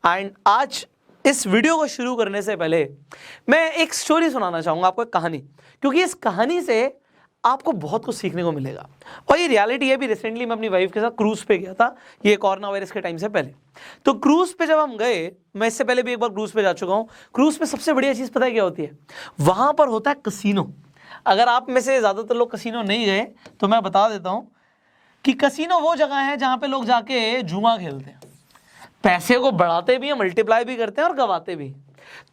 And आज इस video को शुरू करने से पहले मैं एक स्टोरी सुनाना चाहूँगा आपको, एक कहानी, क्योंकि इस कहानी से आपको बहुत कुछ सीखने को मिलेगा। और ये रियलिटी है भी। रिसेंटली मैं अपनी वाइफ के साथ क्रूज़ पे गया था, ये कोरोना वायरस के टाइम से पहले। तो क्रूज़ पे जब हम गए, मैं इससे पहले भी एक बार क्रूज़ पे जा चुका हूँ। क्रूज़ पे सबसे बढ़िया चीज़ पता है क्या होती है? वहाँ पर होता है कसिनो। अगर आप में से ज़्यादातर लोग कसिनो नहीं गए तो मैं बता देता हूँ कि कसिनो वो जगह है जहाँ पे लोग जाके जुआ खेलते हैं, पैसे को बढ़ाते भी हैं, मल्टीप्लाई भी करते हैं और गवाते भी।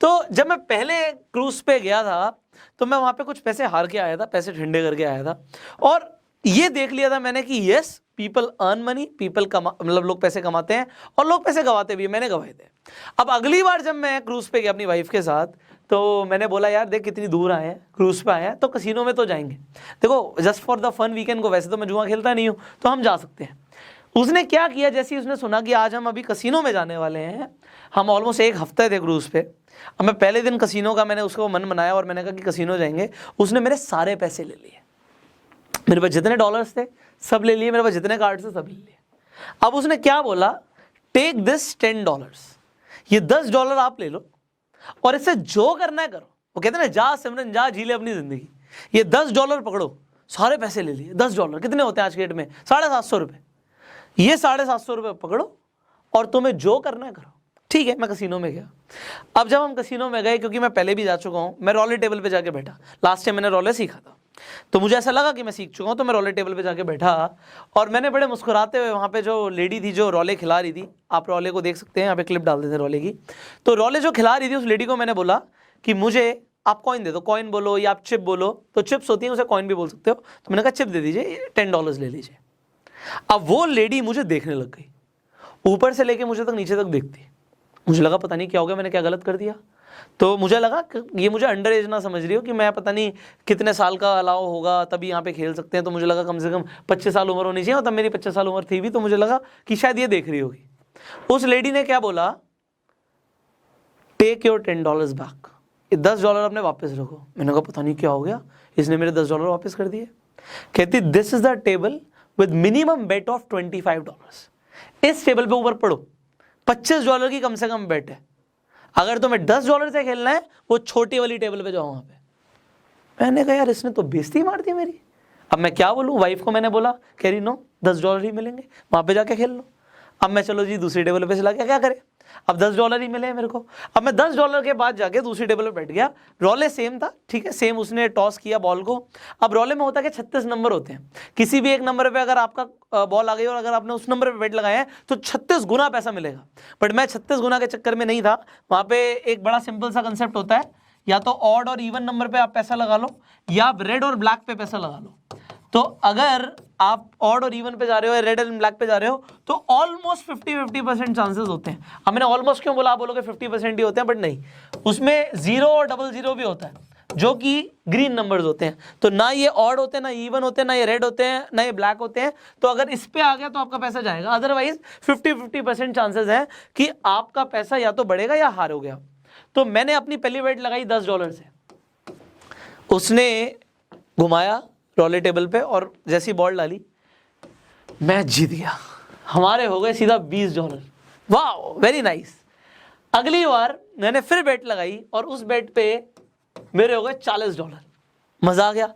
तो जब मैं पहले क्रूज पे गया था तो मैं वहाँ पे कुछ पैसे हार के आया था, पैसे ठंडे करके आया था, और ये देख लिया था मैंने कि yes, people earn money, people मतलब लोग पैसे कमाते हैं और लोग पैसे गवाते भी हैं। मैंने गवाए थे। अब अगली बार जब मैं क्रूज पे गया अपनी वाइफ के साथ तो मैंने बोला यार देख कितनी दूर आए हैं, क्रूज पे आए हैं तो कसिनो में तो जाएंगे, देखो just for the fun weekend को, वैसे तो मैं जुआ खेलता नहीं हूँ तो हम जा सकते हैं। उसने क्या किया, जैसे ही उसने सुना कि आज हम अभी कसिनो में जाने वाले हैं, हम ऑलमोस्ट एक हफ्ते थे क्रूज पे। अब मैं पहले दिन कसिनो का मैंने उसको मन बनाया और मैंने कहा कि कसिनो जाएंगे। उसने मेरे सारे पैसे ले लिए, मेरे पास जितने डॉलर्स थे सब ले लिए, मेरे पास जितने कार्ड थे सब ले लिए। अब उसने क्या बोला, टेक दिस $10, ये $10 आप ले लो और इससे जो करना है करो। वो कहते हैं ना, जा सिमरन जा, जी ले अपनी जिंदगी। ये $10 पकड़ो, सारे पैसे ले लिए। $10 कितने होते हैं आज के डेट में? 750 रुपये। ये 750 रुपये पकड़ो और तुम्हें जो करना है करो। ठीक है, मैं कसिनो में गया। अब जब हम कसिनो में गए, क्योंकि मैं पहले भी जा चुका हूँ, मैं रोले टेबल पे जाके बैठा। लास्ट टाइम मैंने रोले सीखा था तो मुझे ऐसा लगा कि मैं सीख चुका हूँ, तो मैं रोले टेबल पे जाके बैठा और मैंने बड़े मुस्कुराते हुए, वहाँ पे जो लेडी थी जो रोले खिला रही थी, आप रोले को देख सकते हैं, यहाँ पे क्लिप डाल देते हैं रोले की। तो रोले जो खिला रही थी उस लेडी को मैंने बोला कि मुझे आप कॉइन दे दो, कॉइन बोलो या आप चिप बोलो, तो चिप्स होती हैं उसे कॉइन भी बोल सकते हो। तो मैंने कहा चिप दे दीजिए, $10 ले लीजिए। अब वो लेडी मुझे देखने लग गई, ऊपर से लेके मुझे तक नीचे तक देखती। मुझे लगा पता नहीं क्या हो गया, मैंने क्या गलत कर दिया। तो मुझे लगा कि ये मुझे अंडर एज ना समझ रही हो, कि मैं पता नहीं कितने साल का अलाउ होगा तभी यहाँ पे खेल सकते हैं। तो मुझे लगा कम से कम 25 साल उम्र होनी चाहिए, और तब मेरी 25 साल उम्र थी भी। तो मुझे लगा कि शायद ये देख रही होगी। उस लेडी ने क्या बोला, टेक योर $10 बैक, ये $10 अपने वापस रखो। मैंने कहा पता नहीं क्या हो गया, इसने मेरे $10 वापस कर दिए। कहती this is the table with minimum bet of $25। इस टेबल पे ऊपर पढ़ो, $25 की कम से कम बेट है। अगर तुम्हें $10 से खेलना है, वो छोटी वाली टेबल पे जाओ वहां पे। मैंने कहा यार इसने तो बेइज्जती मार दी मेरी। अब मैं क्या बोलूं? वाइफ को मैंने बोला, कह रही नो, $10 ही मिलेंगे, वहां पे जाके खेल लो। अब मैं चलो जी दूसरी टेबल पे चला गया, क्या करे, अब $10 ही मिले मेरे को। अब मैं $10 के बाद जाके दूसरी टेबल पे बैठ गया। रोले सेम था, ठीक है, सेम उसने टॉस किया बॉल को। अब रोले में होता है कि 36 नंबर होते हैं, किसी भी एक नंबर पे अगर आपका बॉल आ गई और अगर आपने उस नंबर पे बेट लगाया है तो 36 गुना पैसा मिलेगा। बट मैं 36 गुना के चक्कर में नहीं था। वहां पे एक बड़ा सिंपल सा कंसेप्ट होता है, या तो ऑड और इवन नंबर पे आप पैसा लगा लो, या आप रेड और ब्लैक पे पैसा लगा लो। तो अगर आप ऑड और इवन पे जा रहे हो या रेड एंड ब्लैक पे जा रहे हो तो ऑलमोस्ट 50-50% चांसेस होते हैं। अब मैंने ऑलमोस्ट क्यों बोला? आप बोलोगे 50% ही होते हैं, बट नहीं, उसमें 0 और 00 भी होता है, जो कि ग्रीन नंबर्स होते हैं। तो ना ये ऑड होते हैं, ना इवन होते हैं, ना ये रेड होते हैं, ना ये ब्लैक होते हैं। तो अगर इस पे आ गया तो आपका पैसा जाएगा, अदरवाइज 50-50% चांसेस है कि आपका पैसा या तो बढ़ेगा या हार हो गया। तो मैंने अपनी पहली बेट लगाई $10 से, उसने घुमाया रोले टेबल पे और जैसी बॉल डाली मैं जीत गया। हमारे हो गए सीधा $20। वाह, वेरी नाइस। अगली बार मैंने फिर बेट लगाई और उस बेट पे मेरे हो गए $40। मजा आ गया।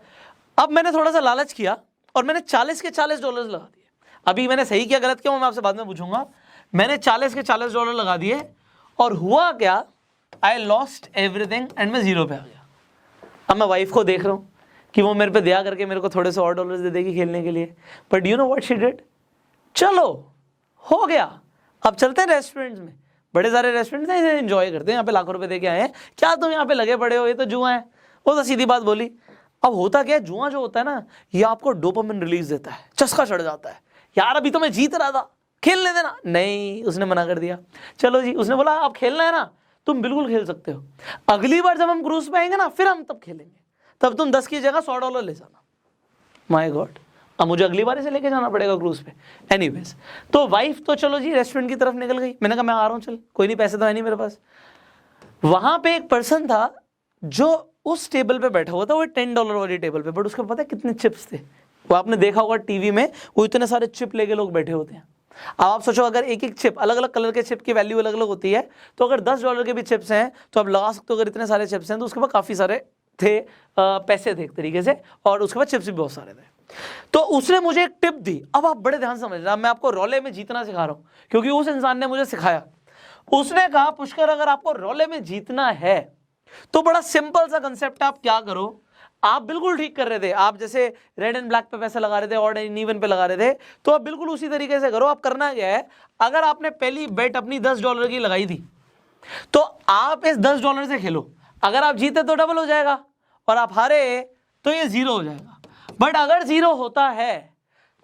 अब मैंने थोड़ा सा लालच किया और मैंने 40 के $40 लगा दिए। अभी मैंने सही किया गलत किया मैं आपसे बाद में पूछूंगा। मैंने 40 के $40 लगा दिए और हुआ क्या, आई लॉस्ट एवरीथिंग एंड मैं 0 पे आ गया। अब मैं वाइफ को देख रहा हूँ कि वो मेरे पे दया करके मेरे को थोड़े से और डॉलर्स दे देगी खेलने के लिए। But you know what she did, चलो हो गया, अब चलते हैं रेस्टोरेंट्स में। बड़े सारे रेस्टोरेंट्स हैं, इसे एंजॉय करते हैं, यहाँ पे लाखों रुपए दे के आए हैं, क्या तुम यहाँ पे लगे पड़े हो, ये तो जुआ है। वो तो सीधी बात बोली। अब होता क्या है, जुआ जो होता है ना, ये आपको डोपामिन रिलीज देता है, चस्का चढ़ जाता है, यार अभी तो मैं जीत रहा था, खेलने देना। नहीं, उसने मना कर दिया। चलो जी, उसने बोला आप खेलना है ना, तुम बिल्कुल खेल सकते हो, अगली बार जब हम क्रूज पे आएंगे ना फिर हम तब खेलेंगे, तब तुम 10 की जगह $100 ले जाना। माय गॉड, अब मुझे अगली बार इसे लेके जाना पड़ेगा क्रूज पे। एनीवेज, तो वाइफ तो चलो जी रेस्टोरेंट की तरफ निकल गई। मैंने कहा मैं आ रहा हूँ, चल कोई नहीं, पैसे तो है नहीं मेरे पास। वहां पे एक पर्सन था जो उस टेबल पे बैठा हुआ था, वो $10 वाली टेबल पे, बट उसको पता है कितने चिप्स थे? वो आपने देखा होगा टीवी में, वो इतने सारे चिप लेके लोग बैठे होते हैं। अब आप सोचो अगर एक एक चिप, अलग अलग कलर के चिप की वैल्यू अलग अलग होती है, तो अगर $10 के भी चिप्स हैं तो आप लगा सकते हो अगर इतने सारे चिप्स हैं तो उसके बाद काफ़ी सारे थे पैसे थे एक तरीके से, और उसके बाद चिप्स भी बहुत सारे थे। तो उसने मुझे एक टिप दी। अब आप बड़े ध्यान से समझना, मैं आपको रोले में जीतना सिखा रहा हूँ क्योंकि उस इंसान ने मुझे सिखाया। उसने कहा पुष्कर अगर आपको रोले में जीतना है तो बड़ा सिंपल सा कंसेप्ट, आप क्या करो, आप बिल्कुल ठीक कर रहे थे, आप जैसे रेड एंड ब्लैक पे पैसे लगा रहे थे, ऑड एंड इवन पे लगा रहे थे, तो आप बिल्कुल उसी तरीके से करो। आप करना क्या है, अगर आपने पहली बेट अपनी $10 की लगाई थी तो आप इस $10 से खेलो। अगर आप जीते तो डबल हो जाएगा और आप हारे तो ये 0 हो जाएगा। बट अगर 0 होता है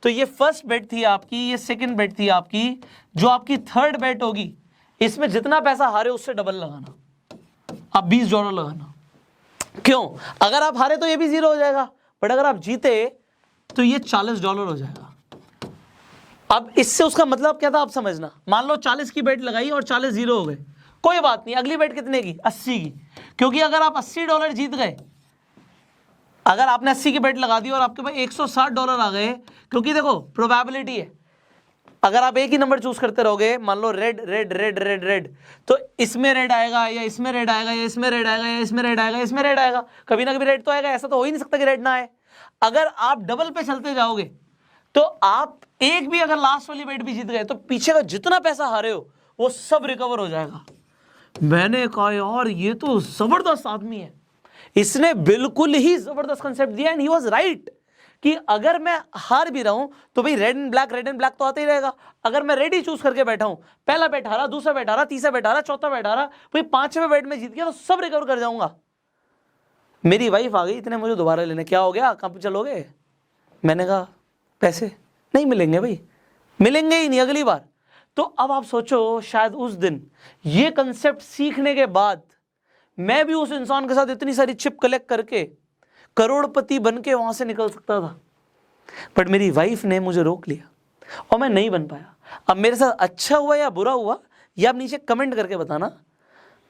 तो ये फर्स्ट बेट थी आपकी, ये सेकंड बेट थी आपकी, जो आपकी थर्ड बेट होगी इसमें जितना पैसा हारे उससे डबल लगाना, आप $20 लगाना। क्यों? अगर आप हारे तो ये भी 0 हो जाएगा, बट अगर आप जीते तो ये $40 हो जाएगा। अब इससे उसका मतलब क्या था आप समझना। मान लो 40 की बेट लगाई और 40 0 हो गए, कोई बात नहीं, अगली बेट कितने की, 80 की, क्योंकि अगर आप $80 जीत गए, अगर आपने 80 की बेट लगा दी और आपके पास $160 आ गए, क्योंकि देखो प्रोबेबिलिटी है, अगर आप एक ही नंबर चूज करते रहोगे, मान लो red red red red red, तो इसमें रेड आएगा या इसमें रेड आएगा या इसमें रेड आएगा या इसमें रेड आएगा, इसमें रेड आएगा, कभी ना कभी रेड तो आएगा, ऐसा तो हो ही नहीं सकता कि रेड ना आए। अगर आप डबल पे चलते जाओगे तो आप एक भी अगर लास्ट वाली बेट भी जीत गए तो पीछे का जितना पैसा हारे हो वो सब रिकवर हो जाएगा। मैंने कहा यार ये तो जबरदस्त आदमी है, इसने बिल्कुल ही जबरदस्त कंसेप्ट दिया, एंड ही वाज राइट कि अगर मैं हार भी रहा हूं तो भाई रेड एंड ब्लैक तो आता ही रहेगा। अगर मैं रेड ही चूज करके बैठा हूं, पहला बैट हारा, दूसरा बैट हारा, तीसरा बैट हारा, चौथा बैट हारा, भाई 5वें बैट में जीत गया तो सब रिकवर कर जाऊंगा। मेरी वाइफ आ गई, इतने मुझे दोबारा लेने, क्या हो गया, कहाँ पे चलोगे? मैंने कहा पैसे नहीं मिलेंगे भाई, मिलेंगे ही नहीं अगली बार। तो अब आप सोचो शायद उस दिन ये कंसेप्ट सीखने के बाद मैं भी उस इंसान के साथ इतनी सारी चिप कलेक्ट करके करोड़पति बन के वहां से निकल सकता था, बट मेरी वाइफ ने मुझे रोक लिया और मैं नहीं बन पाया। अब मेरे साथ अच्छा हुआ या बुरा हुआ ये आप नीचे कमेंट करके बताना,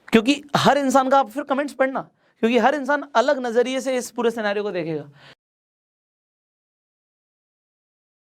क्योंकि हर इंसान का आप फिर कमेंट्स पढ़ना, क्योंकि हर इंसान अलग नजरिए से इस पूरे सिनेरियो को देखेगा।